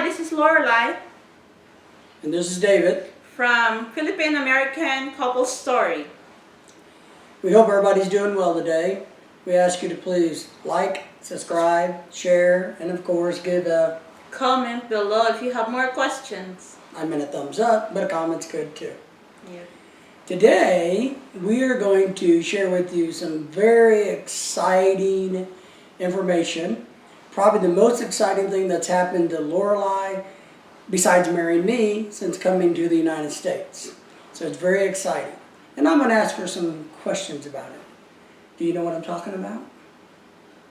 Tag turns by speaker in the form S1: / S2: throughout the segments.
S1: this is Lorelai
S2: And this is David.
S1: from Philippine American Couple Story.
S2: We hope everybody's doing well today. We ask you to please like, subscribe, share, and of course give a
S1: Comment below if you have more questions.
S2: a thumbs up, but a comment's good too.
S1: Yeah.
S2: Today, we are going to share with you some very exciting information. Probably the most exciting thing that's happened to Lorelai, besides marrying me, since coming to the United States. So it's very exciting. And I'm going to ask her some questions about it. Do you know what I'm talking about?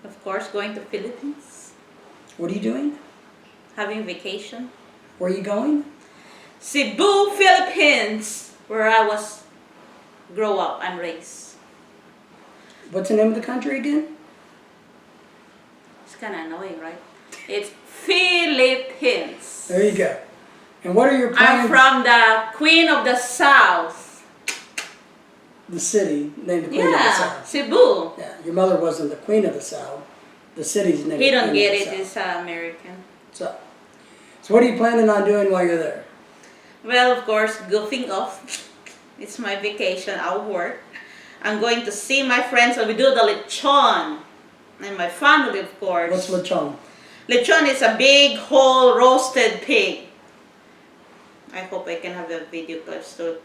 S1: Of course, going to Philippines,
S2: What are you doing?
S1: having vacation.
S2: Where are you going?
S1: Cebu, Philippines, where I was grow up and raised.
S2: What's the name of the country again?
S1: It's kind of annoying, right? It's Philippines.
S2: There you go. And what are your plans?
S1: I'm from the Queen of the South.
S2: The city named the Queen of the
S1: Yeah,
S2: South.
S1: Cebu.
S2: Yeah, your mother wasn't the Queen of the South. The city's named
S1: He
S2: the
S1: don't
S2: Queen
S1: get
S2: of
S1: it.
S2: the
S1: It's
S2: South.
S1: American.
S2: So what are you planning on doing while you're there?
S1: Well, of course, goofing off. It's my vacation. I'll work. I'm going to see my friends. So we do the lechon. And my family, of course.
S2: What's lechon?
S1: Lechon is a big, whole, roasted pig. I hope I can have the video clips to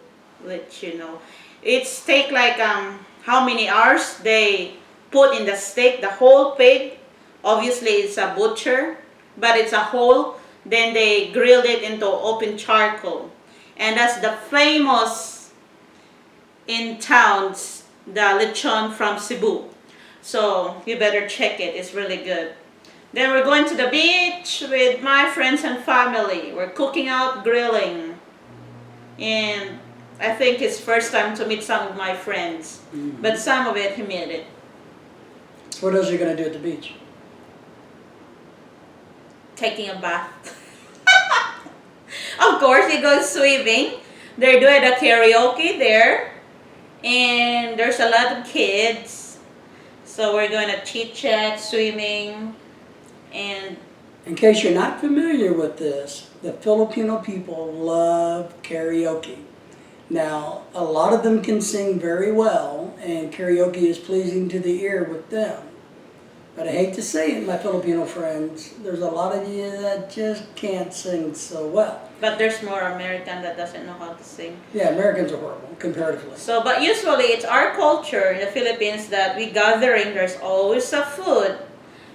S1: let you know. It's take like how many hours they put in the steak, the whole pig. Obviously, it's a butcher, but it's a whole. Then they grilled it into open charcoal. And that's the famous in towns, the lechon from Cebu. So you better check it. It's really good. Then we're going to the beach with my friends and family. We're cooking out, grilling. And I think it's first time to meet some of my friends.
S2: Mm-hmm.
S1: But some of it, he made it.
S2: What else are you going to do at the beach?
S1: Taking a bath. Of course, he goes swimming. They're doing the karaoke there. And there's a lot of kids. So we're going to chit-chat, swimming. And
S2: In case you're not familiar with this, the Filipino people love karaoke. Now, a lot of them can sing very well, and karaoke is pleasing to the ear with them. But I hate to say it, my Filipino friends, there's a lot of you that just can't sing so well.
S1: but there's more American that doesn't know how to sing.
S2: Yeah, Americans are horrible, comparatively.
S1: So, but usually it's our culture in the Philippines that we gathering, there's always a food.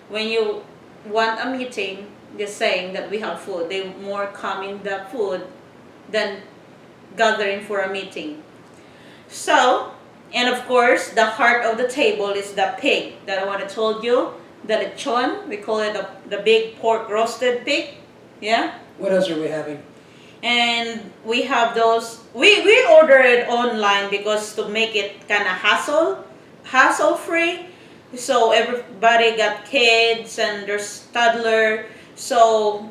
S1: When you want a meeting, just saying that we have food. They more come in the food than gathering for a meeting. So, and of course, the heart of the table is the pig that I want to told you. The lechon, we call it the big pork roasted pig. Yeah?
S2: What else are we having?
S1: And we have those, we order it online because to make it kind of hassle free. So everybody got kids and there's toddler. So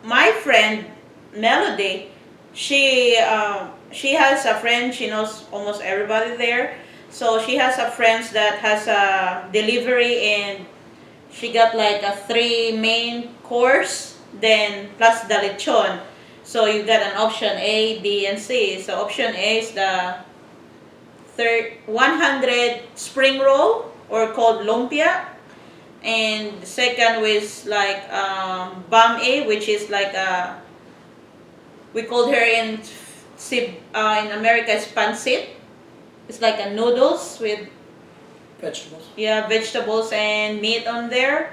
S1: my friend Melody, she has a friend, she knows almost everybody there. So she has a friend that has a delivery and she got like a 3 main course, then plus the lechon. So you got an option A, B, and C. So option A is the 100 spring roll, or called lumpia. And the second was like bam A, which is like we called her in America is pancit. It's like a noodles with
S2: Vegetables.
S1: vegetables and meat on there.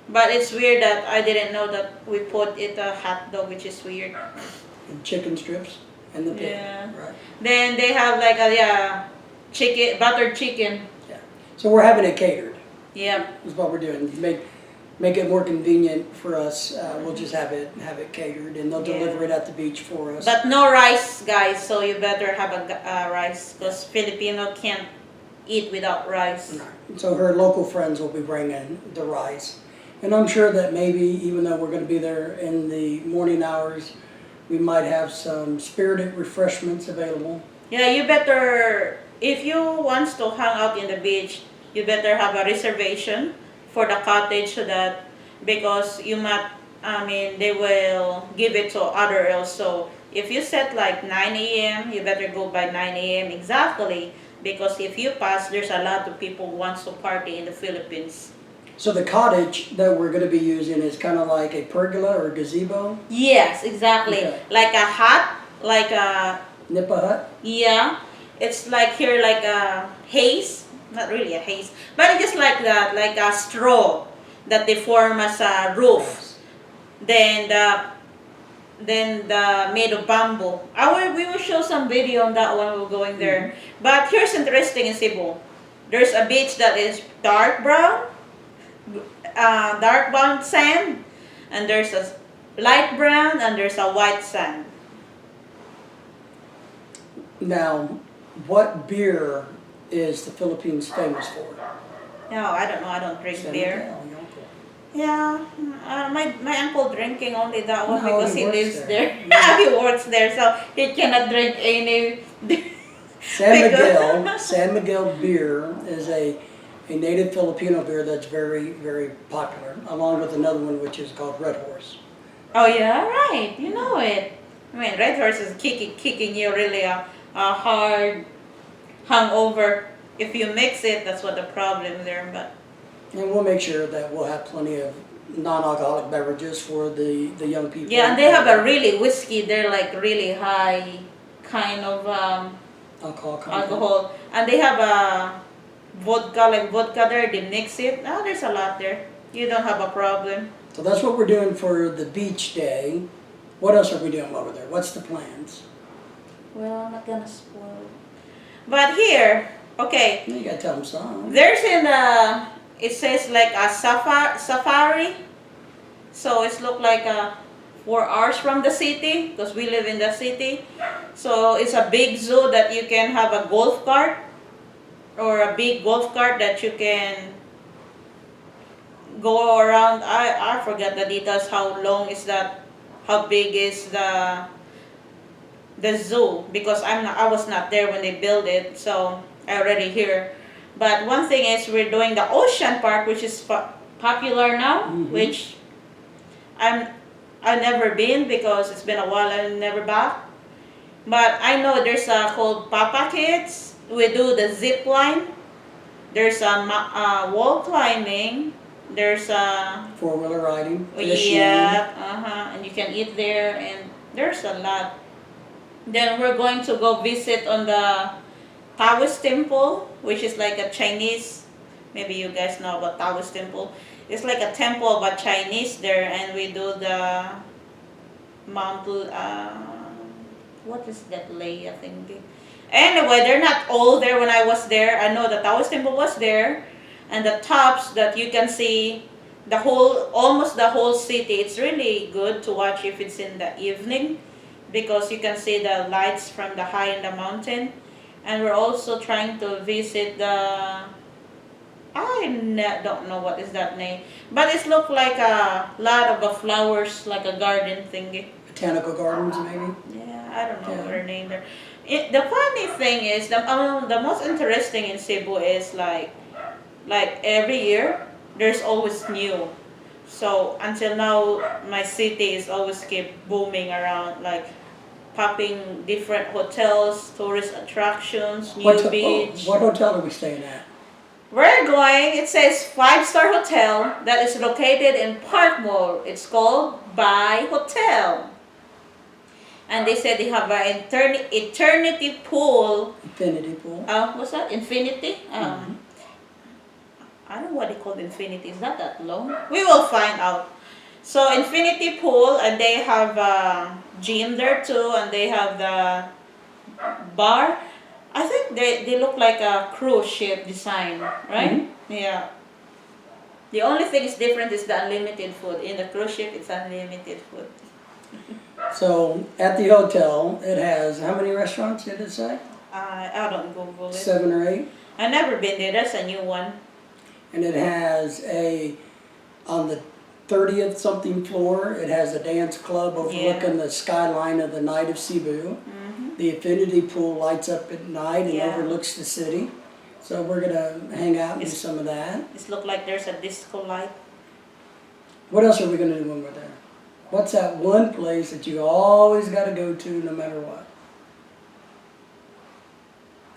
S1: But it's weird that I didn't know that we put it a hot dog, which is weird.
S2: And chicken strips and the pig.
S1: Yeah.
S2: Right.
S1: Then they have like a chicken, buttered chicken.
S2: Yeah. So we're having it catered.
S1: Yeah.
S2: Is what we're doing. Make it more convenient for us. We'll just have it catered, and they'll
S1: Yeah.
S2: deliver it at the beach for us.
S1: But no rice, guys. So you better have a rice because Filipino can't eat without rice.
S2: So her local friends will be bringing the rice, and I'm sure that maybe even though we're going to be there in the morning hours, we might have some spirited refreshments available.
S1: Yeah, you better, if you want to hang out in the beach, you better have a reservation for the cottage so that, because you might I mean, they will give it to other else. So if you set like 9 a.m., you better go by 9 a.m. exactly, because if you pass, there's a lot of people who wants to party in the Philippines.
S2: So the cottage that we're going to be using is kind of like a pergola or gazebo,
S1: Yes, exactly.
S2: Okay.
S1: Like a hut, like a,
S2: nipa hut.
S1: yeah. It's like here, like a haze. Not really a haze, but it's just like that, like a straw that they form as a roof. Then the made of bamboo. We will show some video on that when we're going there. But here's interesting in Cebu. There's a beach that is dark brown sand, and there's a light brown, and there's a white sand.
S2: Now, what beer is the Philippines famous for?
S1: No, I don't know. I don't drink
S2: San
S1: beer.
S2: Miguel, your uncle.
S1: Yeah, my uncle drinking only that one
S2: No,
S1: because
S2: he
S1: he
S2: works
S1: lives
S2: there.
S1: there. He works there, so he cannot drink any.
S2: San Miguel beer is a native Filipino beer that's very, very popular, along with another one which is called Red Horse.
S1: Oh yeah, right. You know it. I mean, Red Horse is kicking you really a hard hangover. If you mix it, that's what the problem there. But
S2: And we'll make sure that we'll have plenty of non-alcoholic beverages for the young people.
S1: yeah, and they have a really whiskey. They're like really high kind of
S2: alcohol content.
S1: alcohol, and they have a vodka there. They mix it. Ah, there's a lot there. You don't have a problem.
S2: So that's what we're doing for the beach day. What else are we doing over there? What's the plans?
S1: Well, I'm not gonna spoil. But here, okay,
S2: You gotta tell them something.
S1: there's it says like a safari. So it's look like 4 hours from the city because we live in the city. So it's a big zoo that you can have a golf cart, or a big golf cart that you can go around. I forgot the details. How long is that? How big is the zoo? Because I was not there when they built it, so I already hear. But one thing is we're doing the ocean park, which is popular now, which I've never been because it's been a while and never back. But I know there's a called Papa Kids. We do the zip line. There's a wall climbing. There's a
S2: Four-wheeler riding, fishing.
S1: yeah, and you can eat there, and there's a lot. Then we're going to go visit on the Taoist temple, which is like a Chinese. Maybe you guys know about Taoist temple. It's like a temple of a Chinese there, and we do the Mount. What is that lay? I think. Anyway, they're not all there when I was there. I know the Taoist temple was there, and the tops that you can see almost the whole city. It's really good to watch if it's in the evening, because you can see the lights from the high in the mountain. And we're also trying to visit don't know what is that name, but it looked like a lot of flowers, like a garden thingy.
S2: Botanical gardens, maybe.
S1: Yeah, I don't know what her name there. The funny thing is, the most interesting in Cebu is like every year there's always new. So until now, my city is always keep booming around, like popping different hotels, tourist attractions, new beach.
S2: What hotel are we staying at?
S1: We're going, it says 5-star hotel that is located in Park Mall. It's called By Hotel. And they said they have an eternity pool.
S2: Infinity pool.
S1: What's that? Infinity? I don't know what they call infinity. Is that long? We will find out. So infinity pool, and they have a gym there too, and they have the bar. I think they look like a cruise ship design, right? Yeah. The only thing is different is the unlimited food. In the cruise ship, it's unlimited food.
S2: So at the hotel, it has how many restaurants did it say?
S1: I don't Google it.
S2: 7 or 8.
S1: I've never been there. That's a new one.
S2: And it has on the 30th something floor, it has a dance club overlooking the skyline of the night of Cebu. The infinity pool lights up at night and overlooks the city. So we're going to hang out and do some of that.
S1: It looks like there's a disco light.
S2: What else are we going to do when we're there? What's that one place that you always got to go to no matter what?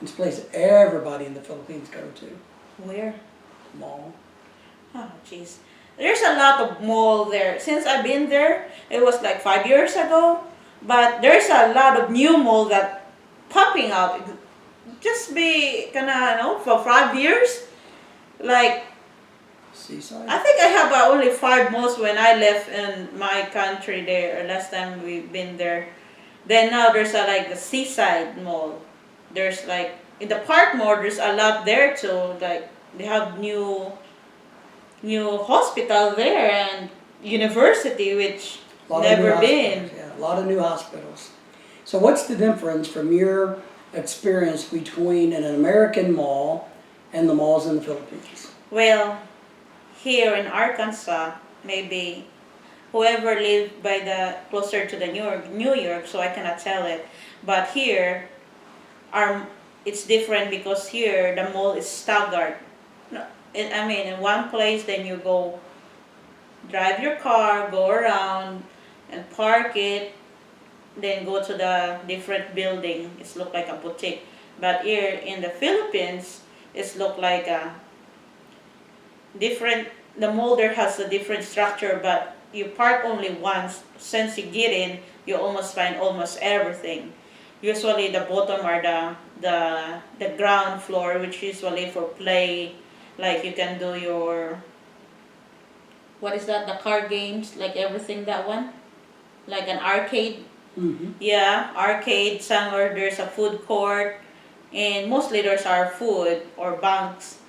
S2: It's a place that everybody in the Philippines go to.
S1: Where?
S2: Mall.
S1: Oh, jeez. There's a lot of mall there. Since I've been there, it was like 5 years ago. But there's a lot of new mall that popping up. Just be kinda, for 5 years. Like,
S2: Seaside?
S1: I think I have only 5 malls when I left in my country there, or last time we've been there. Then now there's like the seaside mall. There's like, in the park mall, there's a lot there too. Like, they have new hospital there and university, which
S2: A lot of new
S1: never been.
S2: hospitals, yeah, a lot of new hospitals. So what's the difference from your experience between an American mall and the malls in the Philippines?
S1: Well, here in Arkansas, maybe whoever lived by the closer to the New York, so I cannot tell it. But here, our it's different because here the mall is staggered. No, I mean, in one place, then you go drive your car, go around, and park it, then go to the different building. It's look like a boutique. But here in the Philippines, it's look like a different. The mall there has a different structure, but you park only once. Since you get in, you almost find almost everything. Usually the bottom are the ground floor, which usually for play, like you can do your, what is that, the card games, like everything, that one, like an arcade.
S2: Mm-hmm.
S1: Yeah, arcade. Somewhere there's a food court, and mostly there's our food or banks.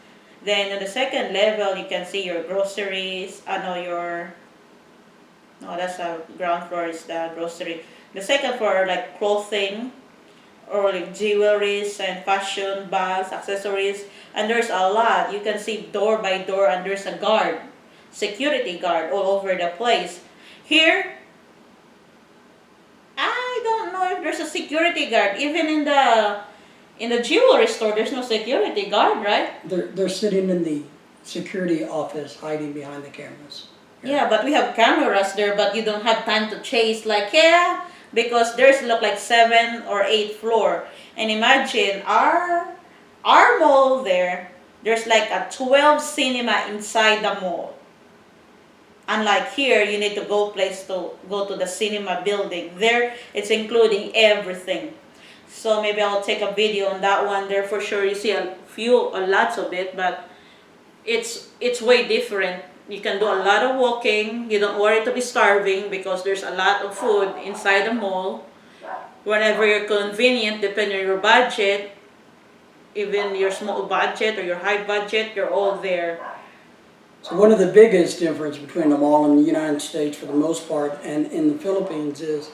S1: Then on the second level, you can see your groceries. No, that's a ground floor is the grocery. The second floor are like clothing, or like jewelries and fashion, bags, accessories, and there's a lot. You can see door by door, and there's a guard, security guard all over the place. Here, I don't know if there's a security guard. Even in the jewelry store, there's no security guard, right?
S2: They're sitting in the security office hiding behind the cameras.
S1: Yeah, but we have cameras there, but you don't have time to chase. Like, yeah, because there's look like 7 or 8 floor, and imagine our mall there. There's like a 12 cinema inside the mall. Unlike here, you need to go to the cinema building. There, it's including everything. So maybe I'll take a video on that one. There for sure you see a lots of it, but it's way different. You can do a lot of walking. You don't worry to be starving because there's a lot of food inside the mall. Whenever you're convenient, depending on your budget, even your small budget or your high budget, you're all there.
S2: So one of the biggest difference between the mall in the United States for the most part and in the Philippines is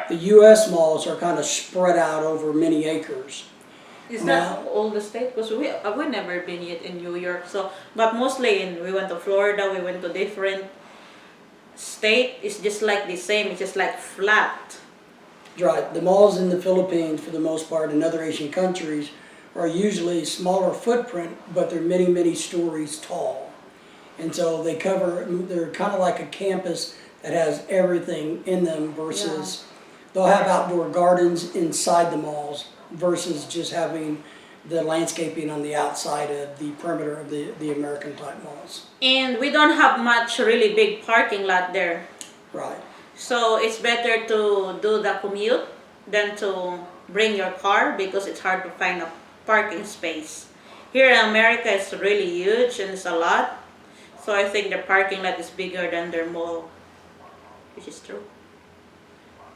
S2: the U.S. malls are kind of spread out over many acres.
S1: Is that all the state? Because we've never been yet in New York. So, but mostly we went to Florida. We went to different state. It's just like the same. It's just like flat.
S2: Right. The malls in the Philippines, for the most part, and other Asian countries, are usually smaller footprint, but they're many, many stories tall. And so they're kind of like a campus that has everything in them versus they'll have outdoor gardens inside the malls versus just having the landscaping on the outside of the perimeter of the American type malls.
S1: And we don't have much really big parking lot there.
S2: Right.
S1: So it's better to do the commute than to bring your car because it's hard to find a parking space. Here in America, it's really huge and it's a lot. So I think the parking lot is bigger than their mall, which is true.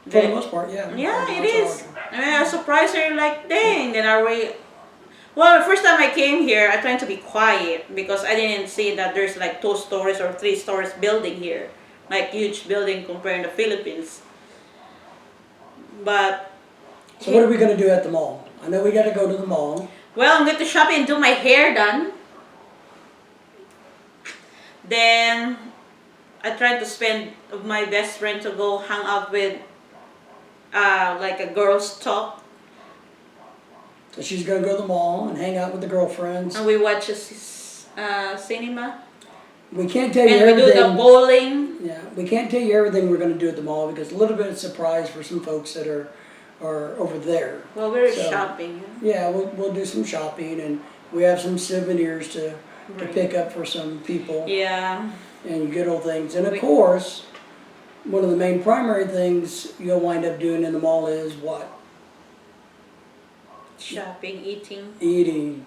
S2: For the most part, yeah.
S1: Yeah, it is. I mean, I was surprised. You're like, dang, then are we... Well, the first time I came here, I tried to be quiet because I didn't see that there's like 2 stories or 3 stories building here. Like huge building compared to the Philippines. But...
S2: So what are we going to do at the mall? I know we got to go to the mall.
S1: Well, I'm going to shop and do my hair done. Then, I tried to spend my best friend to go hang out with like a girls' talk.
S2: So she's going to go to the mall and hang out with the girlfriends.
S1: And we watch a cinema.
S2: We can't tell you
S1: And we do
S2: everything.
S1: the bowling.
S2: Yeah, we can't tell you everything we're going to do at the mall because a little bit of surprise for some folks that are over there.
S1: Well, we're
S2: So,
S1: shopping.
S2: Yeah, we'll do some shopping and we have some souvenirs to
S1: Right.
S2: pick up for some people
S1: Yeah.
S2: and good old things. And of
S1: We-
S2: course, one of the main primary things you'll wind up doing in the mall is what?
S1: Shopping, eating.
S2: Eating.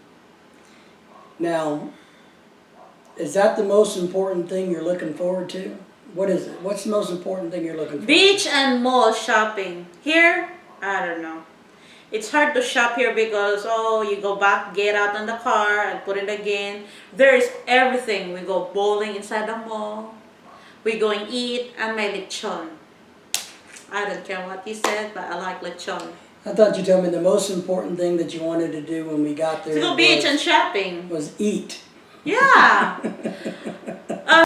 S2: Now, is that the most important thing you're looking forward to? What is it? What's the most important thing you're looking forward
S1: Beach and mall shopping. Here, I don't know. It's hard to shop here because, oh, you go back, get out on the car, and put it again. There's everything. We go bowling inside the mall. We go and eat, and my lechon. I don't care what you said, but I like lechon.
S2: to? I thought you told me the most important thing that you wanted to do when we got there
S1: To go beach and shopping.
S2: was eat.
S1: Yeah.